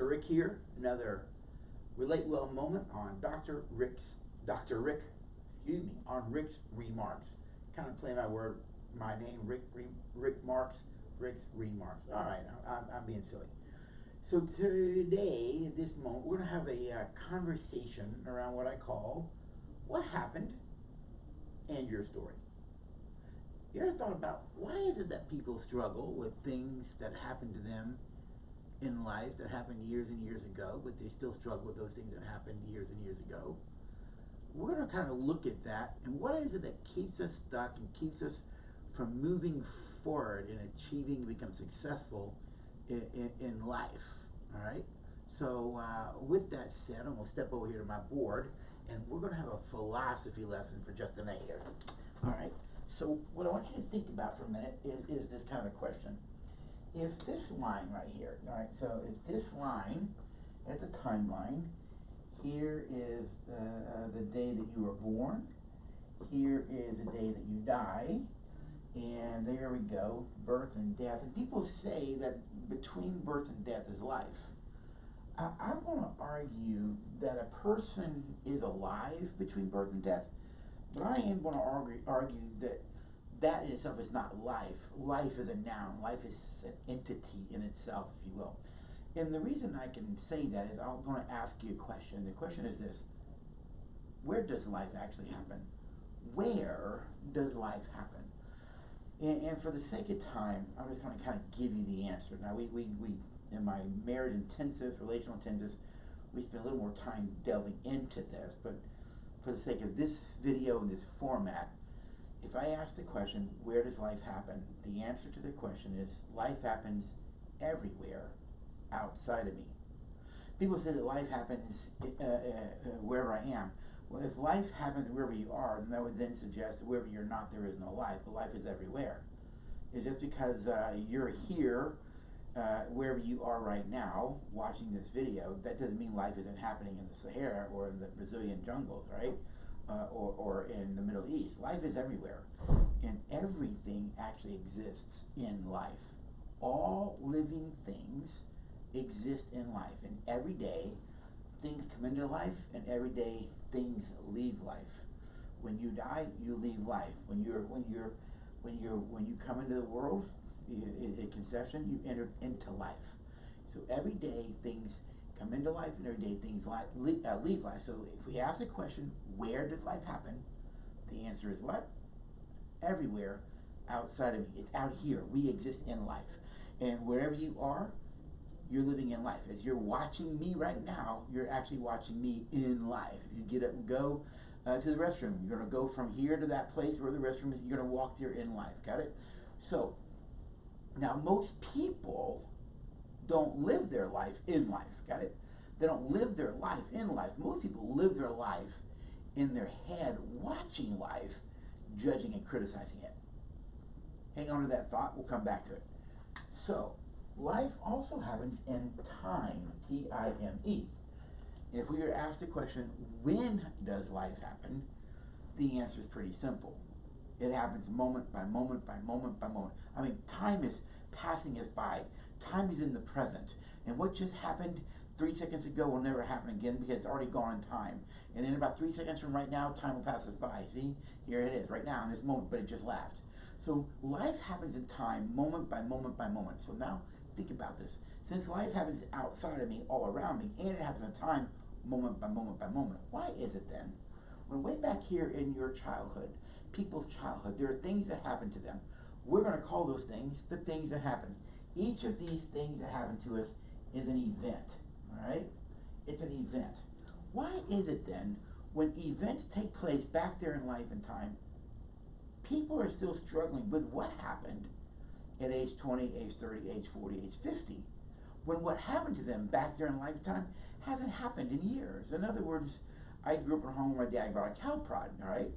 Dr. Rick here. Another Relate Well moment on on Rick's Remarks. Kind of play my name, Rick Marks, Rick's Remarks. All right, I'm being silly. So today, at this moment, we're going to have a conversation around what I call what happened and your story. You ever thought about why is it that people struggle with things that happened to them in life that happened years and years ago, but they still struggle with those things that happened years and years ago? We're going to kind of look at that and what is it that keeps us stuck and keeps us from moving forward and achieving, become successful in life. All right. So with that said, I'm going to step over here to my board and we're going to have a philosophy lesson for just a minute here. All right. So what I want you to think about for a minute is this kind of a question. If this line right here, all right, so if this line at the timeline, here is the day that you were born, here is the day that you die, and there we go, birth and death. And people say that between birth and death is life. I'm going to argue that a person is alive between birth and death, but I am going to argue that in itself is not life. Life is a noun. Life is an entity in itself, if you will. And the reason I can say that is I'm going to ask you a question. The question is this: where does life actually happen? Where does life happen? And for the sake of time, I'm just going to kind of give you the answer. Now, we in my marriage intensive, relational intensives, we spend a little more time delving into this. But for the sake of this video and this format, if I ask the question, where does life happen? The answer to the question is life happens everywhere outside of me. People say that life happens wherever I am. Well, if life happens wherever you are, then that would then suggest that wherever you're not, there is no life. But life is everywhere. It's just because you're here, wherever you are right now, watching this video, that doesn't mean life isn't happening in the Sahara or in the Brazilian jungles, right? Or in the Middle East. Life is everywhere. And everything actually exists in life. All living things exist in life. And every day, things come into life, and every day things leave life. When you die, you leave life. When you come into the world, at conception, you enter into life. So every day things come into life, and every day things leave life. So if we ask the question, where does life happen? The answer is what? Everywhere outside of me. It's out here. We exist in life. And wherever you are, you're living in life. As you're watching me right now, you're actually watching me in life. If you get up and go to the restroom, you're going to go from here to that place where the restroom is. You're going to walk there in life. Got it? So now most people don't live their life in life. Got it? They don't live their life in life. Most people live their life in their head, watching life, judging and criticizing it. Hang on to that thought. We'll come back to it. So life also happens in time, T-I-M-E. If we were asked the question, when does life happen? The answer is pretty simple. It happens moment by moment by moment by moment. I mean, time is passing us by. Time is in the present. And what just happened 3 seconds ago will never happen again because it's already gone in time. And in about 3 seconds from right now, time will pass us by. See, here it is right now in this moment, but it just left. So life happens in time, moment by moment by moment. So now think about this. Since life happens outside of me, all around me, and it happens in time, moment by moment by moment, why is it then? When way back here in your childhood, people's childhood, there are things that happen to them. We're going to call those things the things that happen. Each of these things that happen to us is an event, all right? It's an event. Why is it then, when events take place back there in life and time, people are still struggling with what happened at age 20, age 30, age 40, age 50, when what happened to them back there in lifetime hasn't happened in years? In other words, I grew up in a home where my dad bought a cow prod, all right?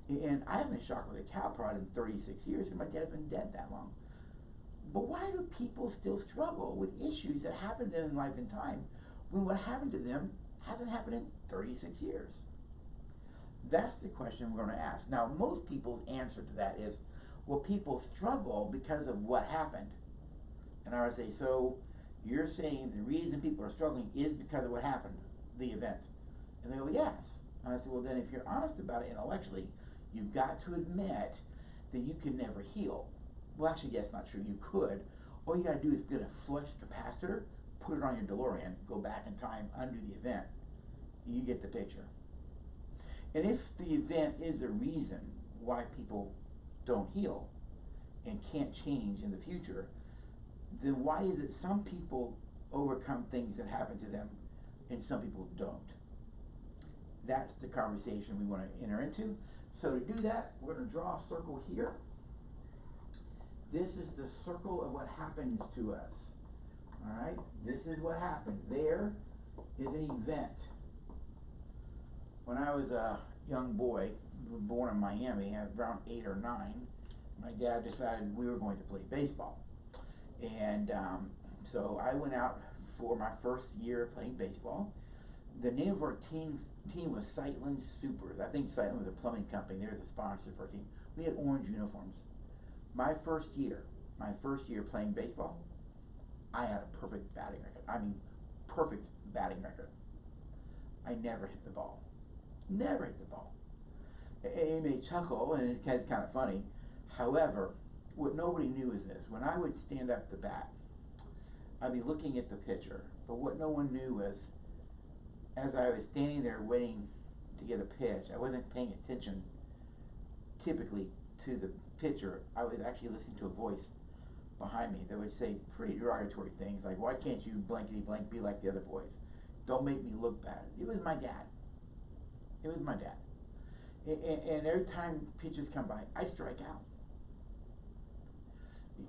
And I haven't been shocked with a cow prod in 36 years, and my dad's been dead that long. But why do people still struggle with issues that happened to them in life and time when what happened to them hasn't happened in 36 years? That's the question we're going to ask. Now, most people's answer to that is, well, people struggle because of what happened. And I would say, so You're saying the reason people are struggling is because of what happened, the event. And they go, yes. And I said, well, then if you're honest about it intellectually, you've got to admit that you can never heal. Well, actually, that's not true. You could. All you got to do is get a flux capacitor, put it on your DeLorean, go back in time, undo the event. You get the picture. And if the event is the reason why people don't heal and can't change in the future, then why is it some people overcome things that happen to them and some people don't? That's the conversation we want to enter into. So to do that, we're going to draw a circle here. This is the circle of what happens to us. All right? This is what happens. There is an event. When I was a young boy, born in Miami, around 8 or 9, my dad decided we were going to play baseball. And so I went out for my first year playing baseball. The name of our team was Sightland Supers. I think Sightland was a plumbing company. They were the sponsor for our team. We had orange uniforms. My first year playing baseball, I had a perfect batting record. I mean, perfect batting record. I never hit the ball. Never hit the ball. It may chuckle, and it's kind of funny. However, what nobody knew is this. When I would stand up to bat, I'd be looking at the pitcher. But what no one knew was, as I was standing there waiting to get a pitch, I wasn't paying attention typically to the pitcher. I was actually listening to a voice behind me that would say pretty derogatory things like, why can't you blankety blank be like the other boys? Don't make me look bad. It was my dad. It was my dad. And every time pitches come by, I'd strike out.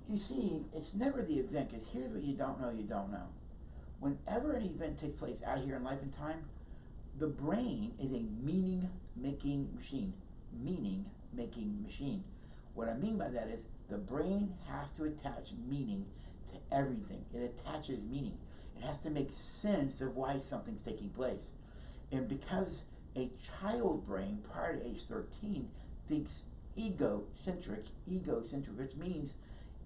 You see, it's never the event, because here's what you don't know. Whenever an event takes place out here in life and time, the brain is a meaning-making machine. Meaning-making machine. What I mean by that is the brain has to attach meaning to everything. It attaches meaning. It has to make sense of why something's taking place. And because a child brain prior to age 13 thinks egocentric, which means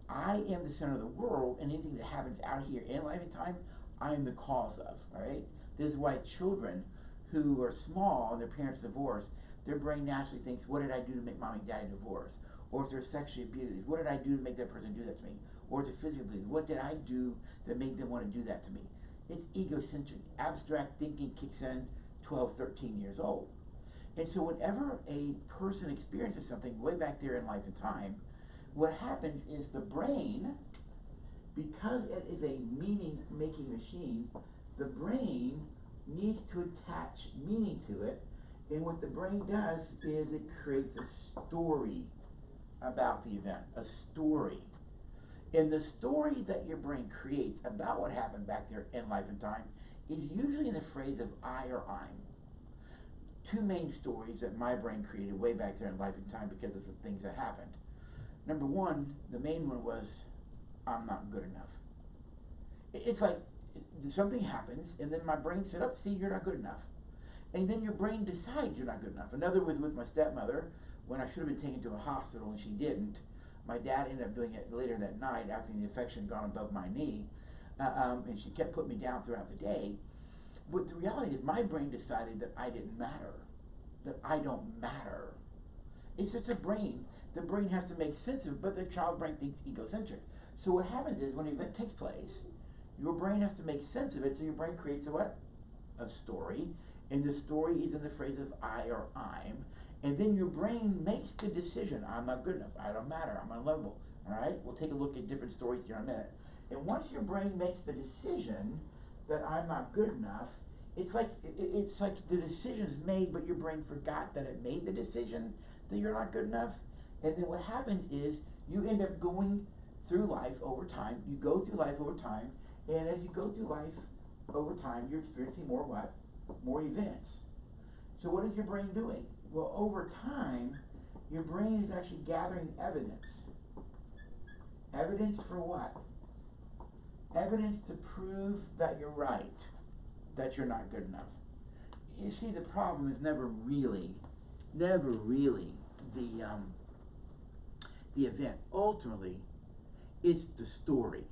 I am the center of the world, and anything that happens out here in life and time, I am the cause of, right? This is why children who are small and their parents divorce, their brain naturally thinks, what did I do to make mommy and daddy divorce? Or if they're sexually abused, what did I do to make that person do that to me? Or if they're physically abused, what did I do that made them want to do that to me? It's egocentric. Abstract thinking kicks in 12, 13 years old. And so whenever a person experiences something way back there in life and time, what happens is the brain, because it is a meaning-making machine, the brain needs to attach meaning to it. And what the brain does is it creates a story about the event, a story. And the story that your brain creates about what happened back there in life and time is usually in the phrase of I or I'm. Two main stories that my brain created way back there in life and time because of the things that happened. Number one, the main one was, I'm not good enough. It's like something happens, and then my brain said, oh, see, you're not good enough. And then your brain decides you're not good enough. Another was with my stepmother, when I should have been taken to a hospital and she didn't. My dad ended up doing it later that night after the infection had gone above my knee. And she kept putting me down throughout the day. But the reality is my brain decided that I didn't matter, that I don't matter. It's just a brain. The brain has to make sense of it, but the child brain thinks egocentric. So what happens is when an event takes place, your brain has to make sense of it, so your brain creates a what? A story. And the story is in the phrase of I or I'm. And then your brain makes the decision, I'm not good enough, I don't matter, I'm unlovable. All right? We'll take a look at different stories here in a minute. And once your brain makes the decision that I'm not good enough, it's like the decision's made, but your brain forgot that it made the decision that you're not good enough. And then what happens is you end up going through life over time. You go through life over time, and as you go through life over time, you're experiencing more what? More events. So what is your brain doing? Well, over time, your brain is actually gathering evidence. Evidence for what? Evidence to prove that you're right, that you're not good enough. You see, the problem is never really the event. Ultimately, it's the story.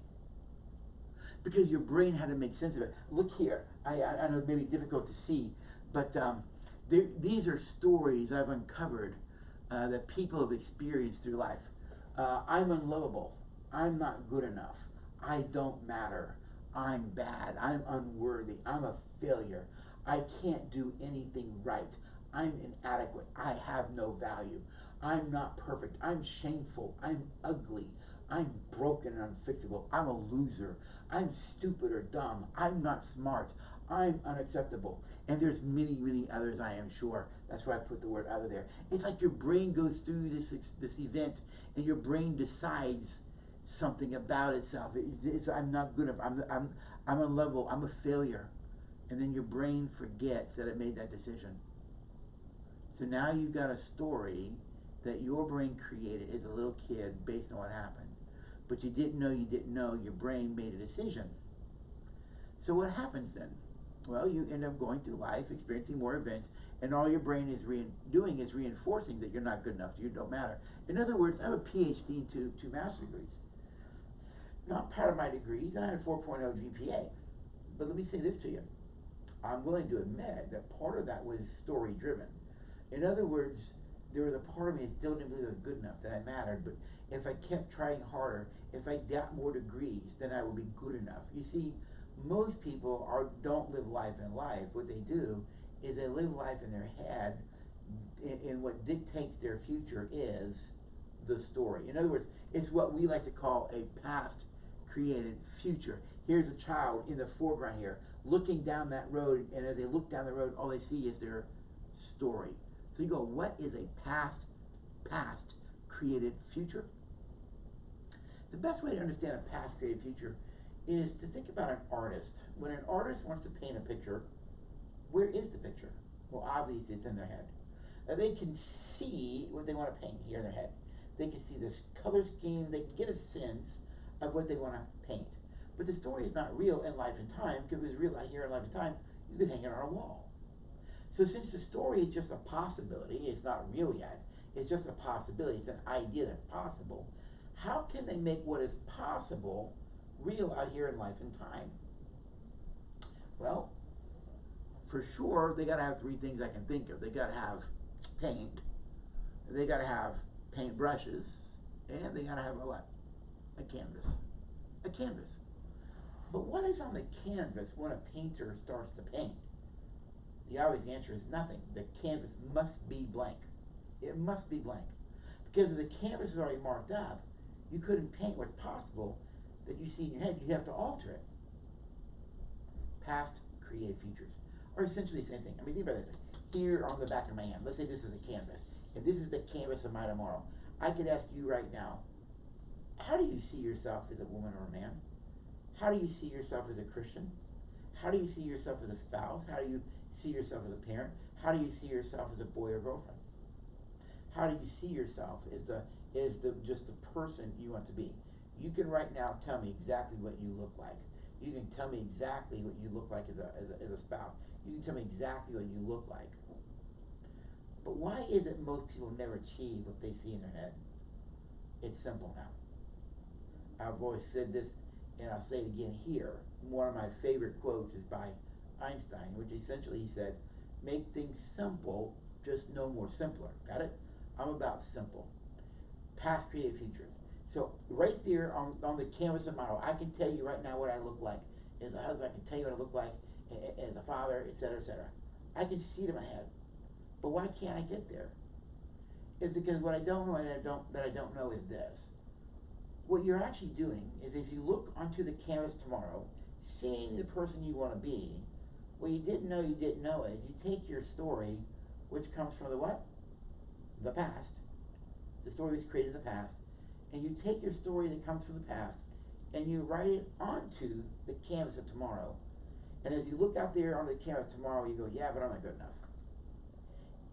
because your brain had to make sense of it. Look here, I know it may be difficult to see, but these are stories I've uncovered that people have experienced through life. I'm unlovable. I'm not good enough. I don't matter. I'm bad. I'm unworthy. I'm a failure. I can't do anything right. I'm inadequate. I have no value. I'm not perfect. I'm shameful. I'm ugly. I'm broken and unfixable. I'm a loser. I'm stupid or dumb. I'm not smart. I'm unacceptable. And there's many, many others, I am sure. That's why I put the word other there. It's like your brain goes through this event, and your brain decides something about itself. It's I'm not good enough. I'm unlovable. I'm a failure. And then your brain forgets that it made that decision. So now you've got a story that your brain created as a little kid based on what happened. But you didn't know your brain made a decision. So what happens then? Well, you end up going through life, experiencing more events, and all your brain is doing is reinforcing that you're not good enough, you don't matter. In other words, I have a PhD and two master's degrees. Not part of my degrees, and I had a 4.0 GPA. But let me say this to you. I'm willing to admit that part of that was story driven. In other words, there was a part of me that still didn't believe I was good enough, that I mattered, but if I kept trying harder, if I got more degrees, then I would be good enough. You see, most people don't live life in life. What they do is they live life in their head, and what dictates their future is the story. In other words, it's what we like to call a past created future. Here's a child in the foreground here, looking down that road, and as they look down the road, all they see is their story. So you go, what is a past created future? The best way to understand a past created future is to think about an artist. When an artist wants to paint a picture, where is the picture? Well, obviously it's in their head. They can see what they want to paint here in their head. They can see this color scheme, they can get a sense of what they want to paint. But the story is not real in life and time, because if it was real out here in life and time, you could hang it on a wall. So since the story is just a possibility, it's not real yet, it's just a possibility, it's an idea that's possible, how can they make what is possible real out here in life and time? Well, for sure, they gotta have three things I can think of. They gotta have paint, they gotta have paint brushes, and they gotta have a what? A canvas. A canvas. But what is on the canvas when a painter starts to paint? The obvious answer is nothing. The canvas must be blank. It must be blank. Because if the canvas was already marked up, you couldn't paint what's possible that you see in your head. You have to alter it. Past created futures are essentially the same thing. I mean, think about this. Here on the back of my hand, let's say this is a canvas, and this is the canvas of my tomorrow. I could ask you right now, how do you see yourself as a woman or a man? How do you see yourself as a Christian? How do you see yourself as a spouse? How do you see yourself as a parent? How do you see yourself as a boy or girlfriend? How do you see yourself as just the person you want to be? You can right now tell me exactly what you look like. You can tell me exactly what you look like as a spouse. You can tell me exactly what you look like. But why is it most people never achieve what they see in their head? It's simple now. I've always said this, and I'll say it again here. One of my favorite quotes is by Einstein, which essentially he said, make things simple, just no more simpler. Got it? I'm about simple. Past creative futures. So right there on the canvas of my heart, I can tell you right now what I look like as a husband. I can tell you what I look like as a father, etc., etc. I can see it in my head. But why can't I get there? It's because what I don't know that I don't know is this. What you're actually doing is as you look onto the canvas tomorrow, seeing the person you want to be, what you didn't know is you take your story, which comes from the what? The past. The story was created in the past. And you take your story that comes from the past and you write it onto the canvas of tomorrow. And as you look out there on the canvas tomorrow, you go, yeah, but I'm not good enough.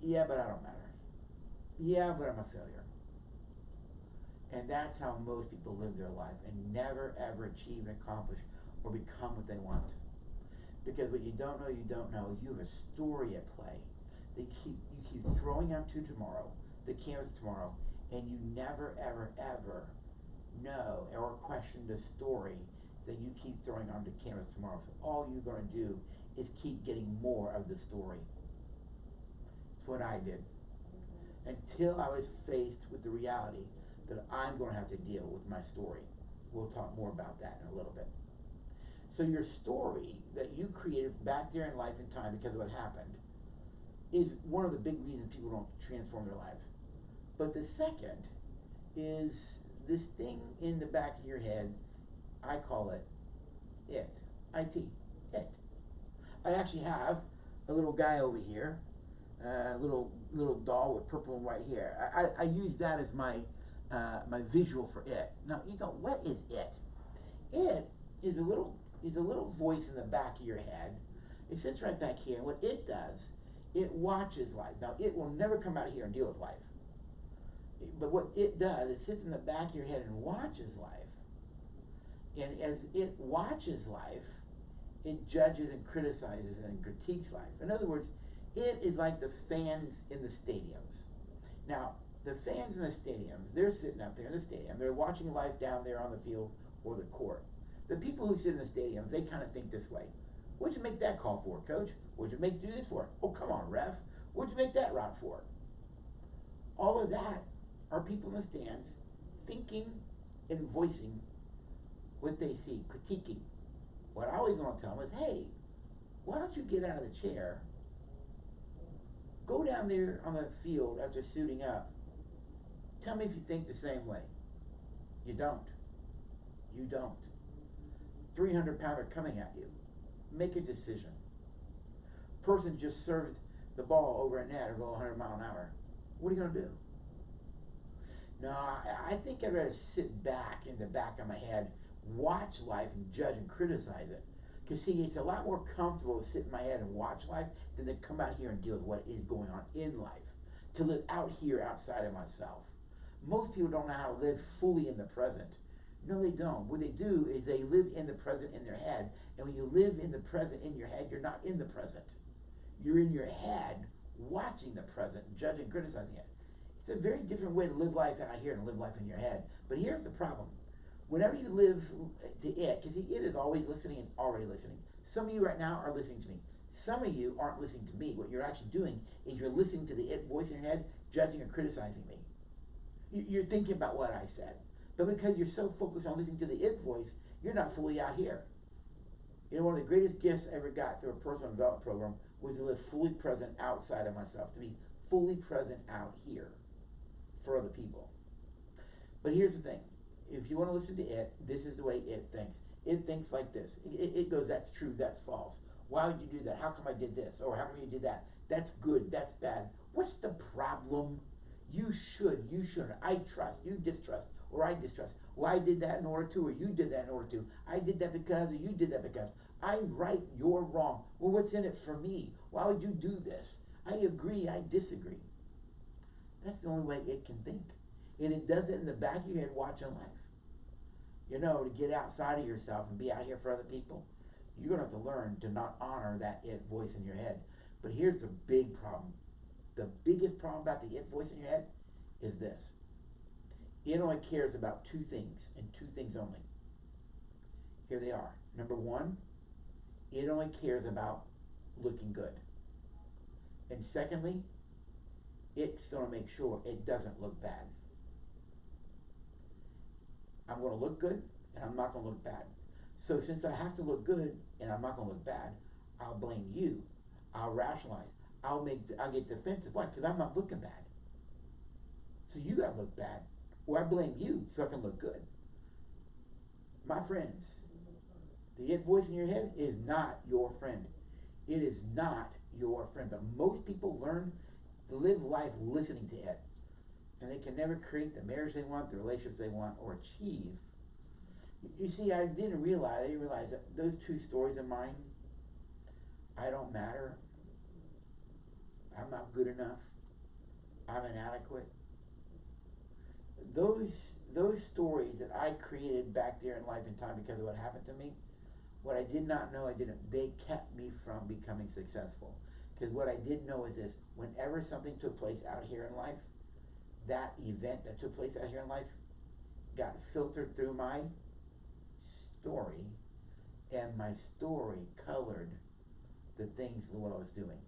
Yeah, but I don't matter. Yeah, but I'm a failure. And that's how most people live their life and never ever achieve and accomplish or become what they want. Because what you don't know is you have a story at play. You keep throwing out to tomorrow, the canvas tomorrow, and you never ever ever know or question the story that you keep throwing onto canvas tomorrow. So all you're going to do is keep getting more of the story. That's what I did. Until I was faced with the reality that I'm going to have to deal with my story. We'll talk more about that in a little bit. So your story that you created back there in life and time because of what happened is one of the big reasons people don't transform their lives. But the second is this thing in the back of your head, I call it it. I-T, it. I actually have a little guy over here, a little doll with purple and white hair. I use that as my visual for it. Now you go, what is it? It is a little voice in the back of your head. It sits right back here, and what it does, it watches life. Now it will never come out here and deal with life. But what it does, it sits in the back of your head and watches life. And as it watches life, it judges and criticizes and critiques life. In other words, it is like the fans in the stadiums. Now, the fans in the stadiums, they're sitting up there in the stadium. They're watching life down there on the field or the court. The people who sit in the stadiums, they kind of think this way. What'd you make that call for, coach? What'd you make do this for? Oh, come on, ref. What'd you make that route for? All of that are people in the stands thinking and voicing what they see, critiquing. What I always want to tell them is, hey, why don't you get out of the chair, go down there on the field after suiting up, tell me if you think the same way. You don't. You don't. 300-pounder coming at you. Make a decision. Person just served the ball over a net or go 100 miles an hour. What are you going to do? No, I think I'd rather sit back in the back of my head, watch life and judge and criticize it. Because see, it's a lot more comfortable to sit in my head and watch life than to come out here and deal with what is going on in life. To live out here outside of myself. Most people don't know how to live fully in the present. No, they don't. What they do is they live in the present in their head. And when you live in the present in your head, you're not in the present. You're in your head watching the present, judging, criticizing it. It's a very different way to live life out here and live life in your head. But here's the problem. Whenever you live to it, because it is always listening, it's already listening. Some of you right now are listening to me. Some of you aren't listening to me. What you're actually doing is you're listening to the it voice in your head, judging or criticizing me. You're thinking about what I said. But because you're so focused on listening to the it voice, you're not fully out here. You know, one of the greatest gifts I ever got through a personal development program was to live fully present outside of myself, to be fully present out here for other people. But here's the thing. If you want to listen to it, this is the way it thinks. It thinks like this. It goes, that's true, that's false. Why would you do that? How come I did this? Or how come you did that? That's good, that's bad. What's the problem? You should, you shouldn't. I trust, you distrust, or I distrust. Well, I did that in order to, or you did that in order to. I did that because, or you did that because. I'm right, you're wrong. Well, what's in it for me? Why would you do this? I agree, I disagree. That's the only way it can think. And it does it in the back of your head watching life. You know, to get outside of yourself and be out here for other people, you're going to have to learn to not honor that it voice in your head. But here's the big problem. The biggest problem about the it voice in your head is this. It only cares about two things, and two things only. Here they are. Number one, it only cares about looking good. And secondly, it's going to make sure it doesn't look bad. I'm going to look good, and I'm not going to look bad. So since I have to look good, and I'm not going to look bad, I'll blame you. I'll rationalize. I'll get defensive. Why? Because I'm not looking bad. So you got to look bad. Or I blame you so I can look good. My friends, the it voice in your head is not your friend. It is not your friend. But most people learn to live life listening to it. And they can never create the marriage they want, the relationships they want, or achieve. You see, I didn't realize that those two stories of mine, I don't matter. I'm not good enough. I'm inadequate. Those stories that I created back there in life and time because of what happened to me, what I did not know, they kept me from becoming successful. Because what I did know is this, whenever something took place out here in life, that event that took place out here in life got filtered through my story, and my story colored the things of what I was doing.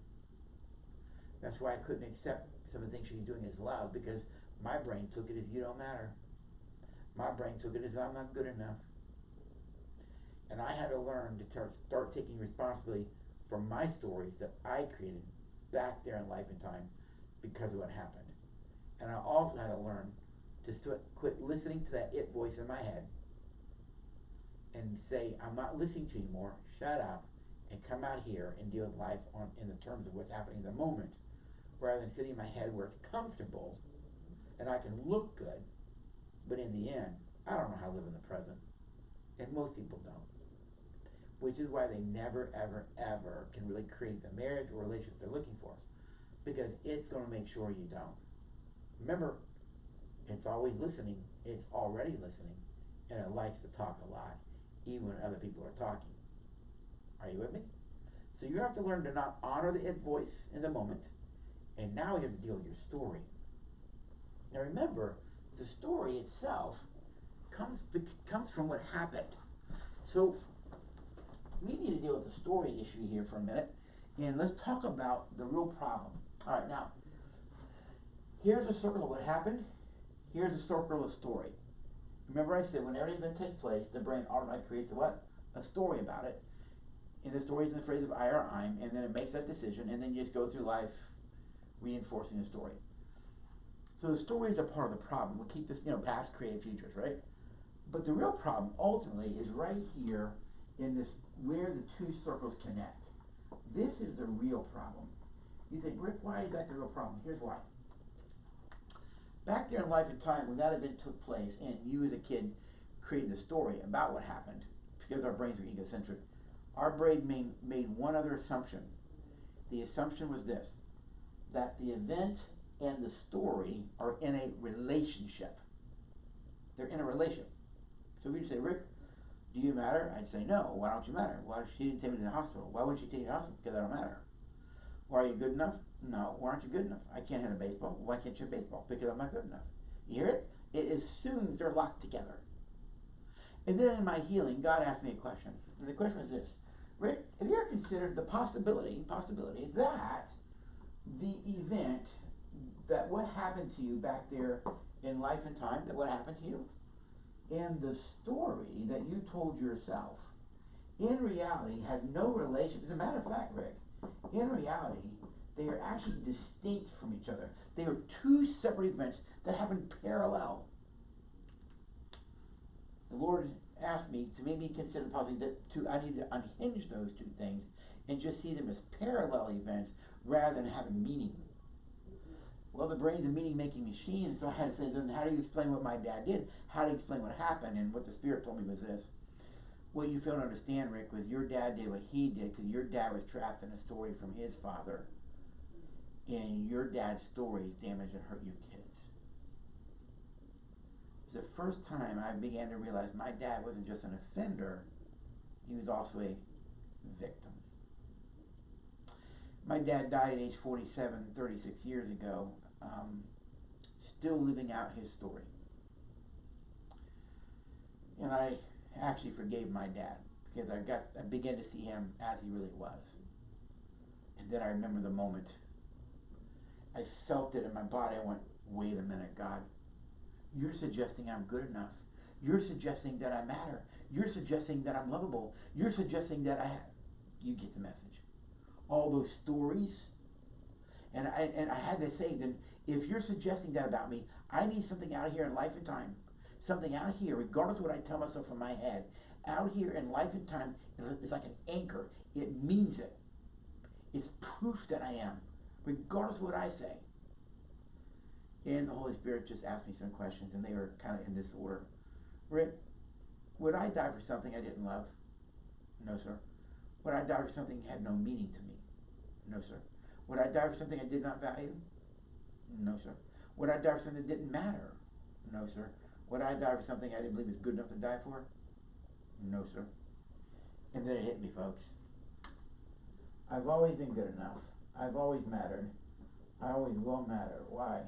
That's why I couldn't accept some of the things she's doing as loud, because my brain took it as you don't matter. My brain took it as I'm not good enough. And I had to learn to start taking responsibility for my stories that I created back there in life and time because of what happened. And I also had to learn to quit listening to that it voice in my head and say, I'm not listening to you anymore, shut up, and come out here and deal with life in the terms of what's happening in the moment, rather than sitting in my head where it's comfortable and I can look good, but in the end, I don't know how to live in the present. And most people don't. Which is why they never, ever, ever can really create the marriage or relationship they're looking for. Because it's going to make sure you don't. Remember, it's always listening. It's already listening. And it likes to talk a lot, even when other people are talking. Are you with me? So you have to learn to not honor the it voice in the moment. And now you have to deal with your story. Now remember, the story itself comes from what happened. So we need to deal with the story issue here for a minute, and let's talk about the real problem. All right, now, here's a circle of what happened. Here's a circle of story. Remember I said whenever an event takes place, the brain automatically creates a what? A story about it. And the story is in the phrase of I or I'm, and then it makes that decision, and then you just go through life reinforcing the story. So the story is a part of the problem. We'll keep this, past, create, futures, right? But the real problem ultimately is right here in this, where the two circles connect. This is the real problem. You think, Rick, why is that the real problem? Here's why. Back there in life and time, when that event took place, and you as a kid created a story about what happened, because our brains are egocentric, our brain made one other assumption. The assumption was this, that the event and the story are in a relationship. They're in a relationship. So we'd say, Rick, do you matter? I'd say, no. Why don't you matter? Why she didn't take me to the hospital? Why wouldn't she take me to the hospital? Because I don't matter. Why are you good enough? No. Why aren't you good enough? I can't hit a baseball. Why can't you hit baseball? Because I'm not good enough. You hear it? It assumes they're locked together. And then in my healing, God asked me a question. And the question was this, Rick, have you ever considered the possibility that the event, that what happened to you back there in life and time, that what happened to you, and the story that you told yourself, in reality had no relation. As a matter of fact, Rick, in reality, they are actually distinct from each other. They are two separate events that happen parallel. The Lord asked me to maybe consider possibly that I need to unhinge those two things and just see them as parallel events rather than having meaning. Well, the brain's a meaning-making machine, so I had to say, then how do you explain what my dad did? How do you explain what happened? And what the Spirit told me was this. What you failed to understand, Rick, was your dad did what he did because your dad was trapped in a story from his father. And your dad's stories damaged and hurt you kids. It was the first time I began to realize my dad wasn't just an offender, he was also a victim. My dad died at age 47, 36 years ago, still living out his story. And I actually forgave my dad because I began to see him as he really was. And then I remember the moment. I felt it in my body. I went, wait a minute, God. You're suggesting I'm good enough. You're suggesting that I matter. You're suggesting that I'm lovable. You're suggesting that you get the message. All those stories, and I had to say, then if you're suggesting that about me, I need something out here in life and time, something out here, regardless of what I tell myself in my head, out here in life and time is like an anchor. It means it. It's proof that I am, regardless of what I say. And the Holy Spirit just asked me some questions, and they were kind of in this order. Rick, would I die for something I didn't love? No, sir. Would I die for something that had no meaning to me? No, sir. Would I die for something I did not value? No, sir. Would I die for something that didn't matter? No, sir. Would I die for something I didn't believe was good enough to die for? No, sir. And then it hit me, folks. I've always been good enough. I've always mattered. I always will matter. Why?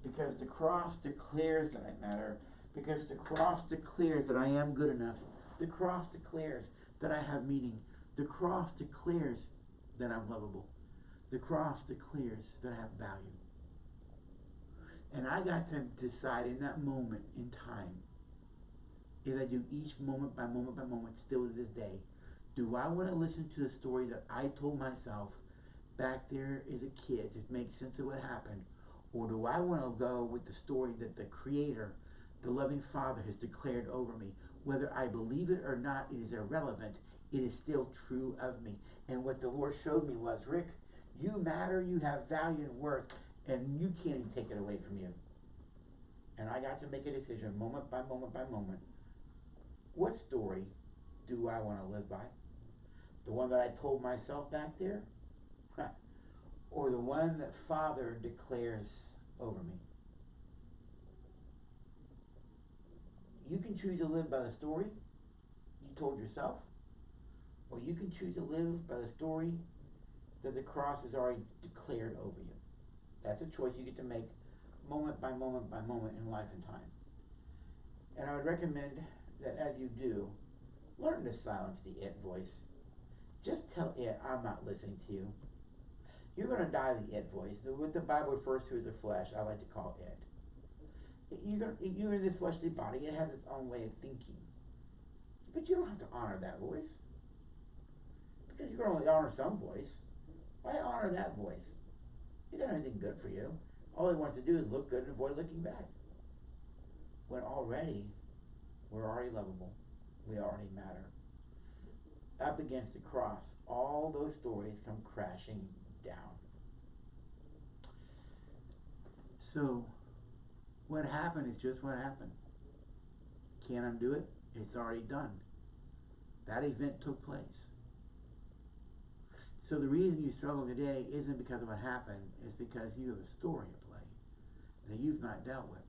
Because the cross declares that I matter, Because the cross declares that I am good enough. The cross declares that I have meaning. The cross declares that I'm lovable. The cross declares that I have value. And I got to decide in that moment in time, as I do each moment by moment by moment, still to this day, do I want to listen to the story that I told myself back there as a kid to make sense of what happened? Or do I want to go with the story that the Creator, the loving Father, has declared over me? Whether I believe it or not, it is irrelevant. It is still true of me. And what the Lord showed me was, Rick, you matter, you have value and worth, and you can't even take it away from you. And I got to make a decision moment by moment by moment. What story do I want to live by? The one that I told myself back there? Or the one that Father declares over me? You can choose to live by the story you told yourself, or you can choose to live by the story that the cross has already declared over you. That's a choice you get to make moment by moment by moment in life and time. And I would recommend that as you do, learn to silence the it voice. Just tell it, I'm not listening to you. You're going to die to the it voice. What the Bible refers to as the flesh, I like to call it. You're in this fleshly body. It has its own way of thinking. But you don't have to honor that voice. Because you can only honor some voice. Why honor that voice? It doesn't have anything good for you. All it wants to do is look good and avoid looking bad. When already, we're already lovable. We already matter. Up against the cross, all those stories come crashing down. So, what happened is just what happened. Can't undo it. It's already done. That event took place. So the reason you struggle today isn't because of what happened. It's because you have a story to play that you've not dealt with.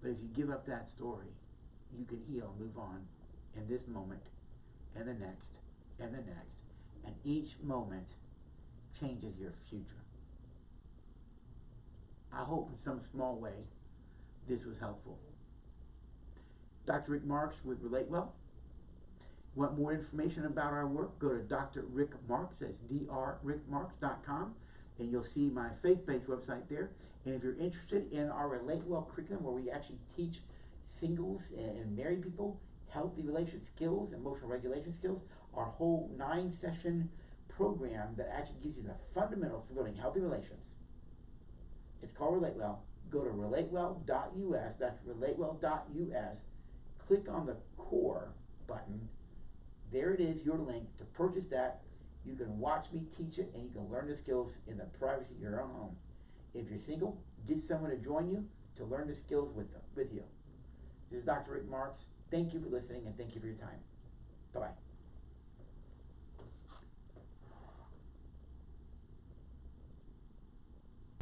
But if you give up that story, you can heal and move on in this moment and the next and the next. And each moment changes your future. I hope in some small way this was helpful. Dr. Rick Marks with Relate Well. Want more information about our work? Go to Dr. Rick Marks, that's drrickmarks.com, and you'll see my faith-based website there. And if you're interested in our Relate Well curriculum, where we actually teach singles and married people healthy relationship skills, emotional regulation skills, our whole 9-session program that actually gives you the fundamentals for building healthy relations. It's called Relate Well. Go to relatewell.us, that's relatewell.us. Click on the core button. There it is, your link to purchase that. You can watch me teach it, and you can learn the skills in the privacy of your own home. If you're single, get someone to join you to learn the skills with you. This is Dr. Rick Marks. Thank you for listening, and thank you for your time.